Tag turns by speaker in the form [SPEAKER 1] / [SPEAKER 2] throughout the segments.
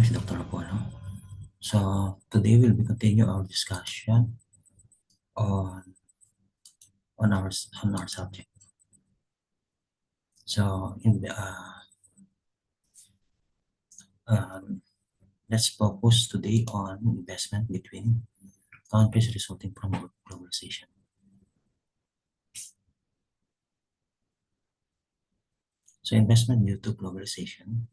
[SPEAKER 1] name is Dr. Apollo. So today we'll be continue our discussion on our subject. So let's focus today on investment between countries resulting from globalization. So investment due to globalization.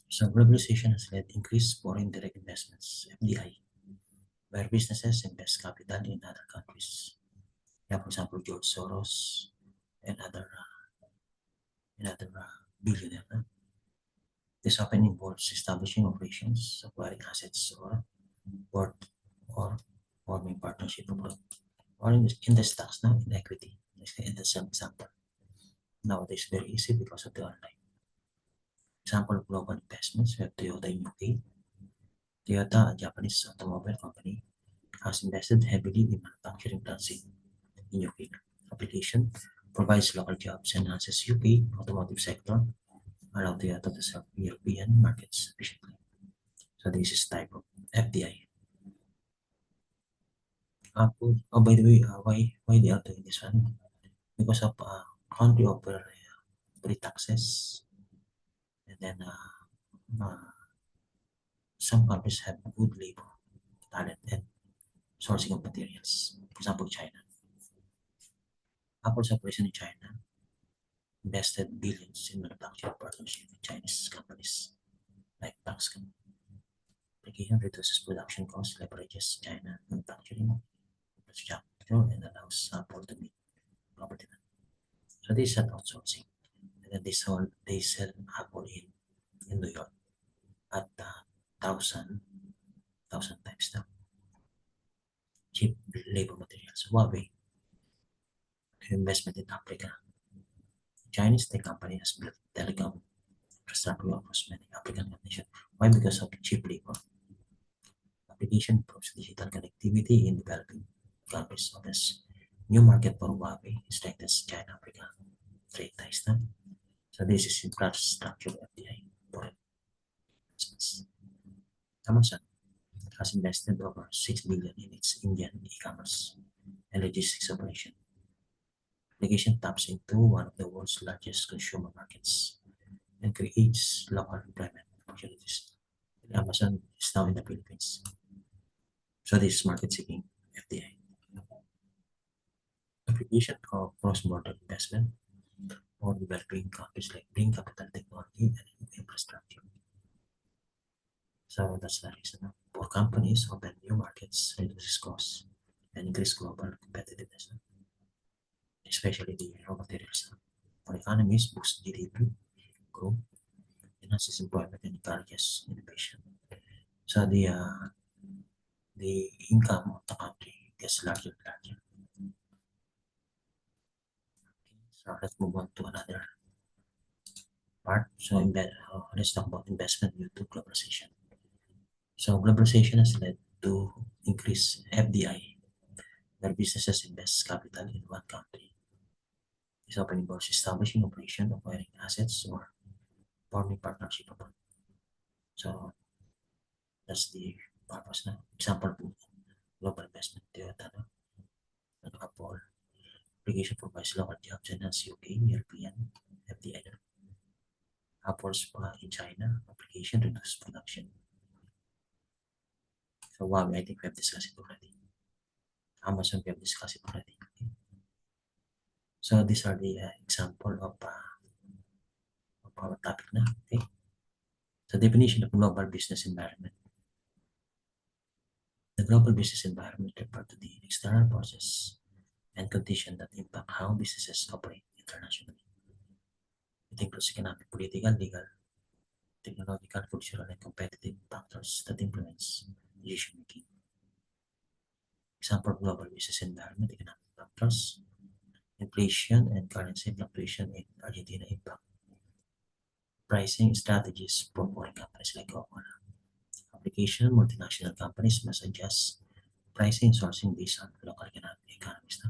[SPEAKER 1] So globalization has led increased foreign direct investments (FDI), where businesses invest capital in other countries. Yeah, for example, George Soros and other billionaires. This often involves establishing operations, acquiring assets, or, or forming partnership abroad, or in the stocks now in equity. In the same example. Nowadays, very easy because of the online. Example of global investments, we have Toyota in UK. Toyota, a Japanese automobile company, has invested heavily in manufacturing plants in UK. Application provides local jobs, enhances UK automotive sector, allow Toyota to serve European markets efficiently. So this is type of FDI. By the way, why they are doing this one? Because of country over free taxes, and then some countries have good labor, talent, and sourcing of materials. For example, China. Apple's operation in China invested billions in manufacturing partnership with Chinese companies like Foxconn. Application reduces production costs, leverages China manufacturing infrastructure, and allows Apple to meet global demand. So this is an outsourcing. And then they sell Apple in New York at thousand times now. Cheap labor materials. Huawei investment in Africa. Chinese tech company has built telecom infrastructure across many African nations. Why? Because of cheap labor. Application improves digital connectivity in developing countries. Opens new market for Huawei, strengthens China-Africa trade ties. So this is infrastructure FDI for investments. Amazon has invested over 6 billion in its Indian e-commerce and logistics operation. Application taps into one of the world's largest consumer markets and creates local employment opportunities. Amazon is now in the Philippines. So this is market seeking FDI. Application of cross-border investment or developing countries like bring capital, technology, and infrastructure. So that's the reason for companies open new markets, reduces costs, and increase global competitiveness, especially the raw materials. For economies, boost GDP growth, enhances employment, and encourages innovation. So the income of the country gets larger and larger. So let's move on to another part. So let's talk about investment due to globalization. So globalization has led to increased FDI, where businesses invest capital in one country. This often involves establishing operation, acquiring assets, or forming partnership abroad. So that's the purpose now. Example, global investment, Toyota, and Apple. Application provides local jobs and enhance UK, European, FDI. Apple's in China, application reduces production. So Huawei, I think we have discussed it already. Amazon, we have discussed it already. Okay. So these are the example of our topic now. Okay. So definition of global business environment. The global business environment refers to the external forces and conditions that impact how businesses operate internationally. It includes economic, political, legal, technological, cultural, and competitive factors that influence decision making. Example of global business environment, economic factors, inflation and currency fluctuation in Argentina impact pricing strategies for foreign companies like Coca-Cola. Application, multinational companies must adjust pricing sourcing based on local economies.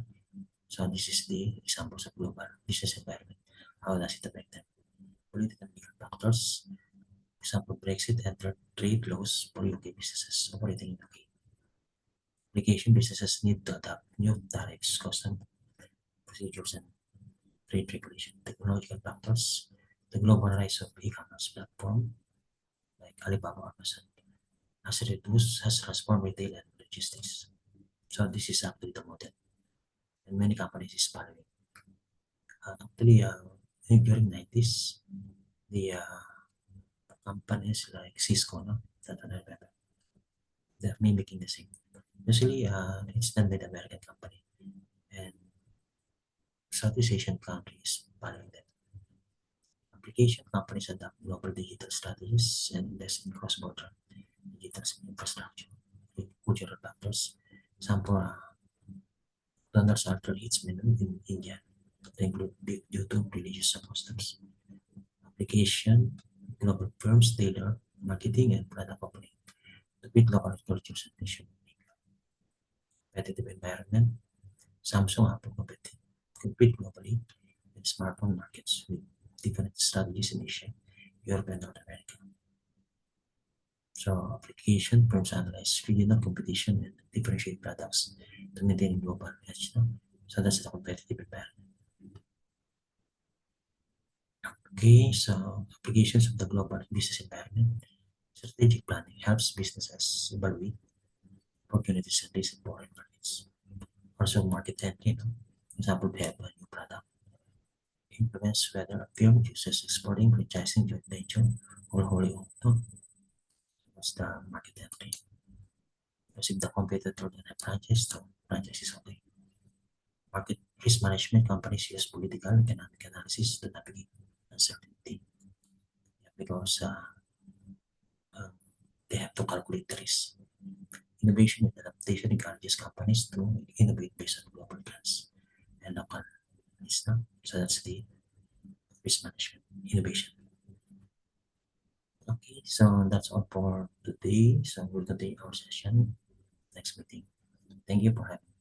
[SPEAKER 1] So this is the examples of global business environment. How does it affect them? political and legal factors. For example, Brexit entered trade laws for UK businesses operating in UK. Application businesses need to adapt new tariffs, custom procedures, and trade regulation. Technological factors, the global rise of e-commerce platform like Alibaba, Amazon, has transformed retail and logistics. So this is actually the model, and many companies is following. Actually, during 90s, the companies like Cisco, no, that I remember, they're mimicking the same. Usually, it's done by the American company, and Southeast Asian countries following them. Application companies adopt global digital strategies and invest in cross-border digital infrastructure. Cultural factors. Some for McDonald's alter its menu in India to include due to religious customs. Application. Global firms tailor marketing and product offering to fit local cultures and consumer needs. Competitive environment. Samsung Apple compete globally in smartphone markets with different strategies in Asia, Europe, and North America. So application firms analyze regional competition and differentiate products to maintain global edge. No? So that's the competitive environment. Okay, so applications of the global business environment. Strategic planning helps businesses evaluate opportunities and risks in foreign markets. Also market entry. No? For example, we have a new product. Influence whether a firm chooses exporting, franchising, joint venture, or wholly owned. No? What's the market entry? Because if the competitor then have franchise, so franchise is okay. Market risk management companies use political and economic analysis to navigate uncertainty. Yeah, because uh, they have to calculate the risk. Innovation and adaptation encourages companies to innovate based on global trends and local needs. No? So that's the risk management, innovation. Okay, so that's all for today. So we'll continue our session next meeting. Thank you for having me.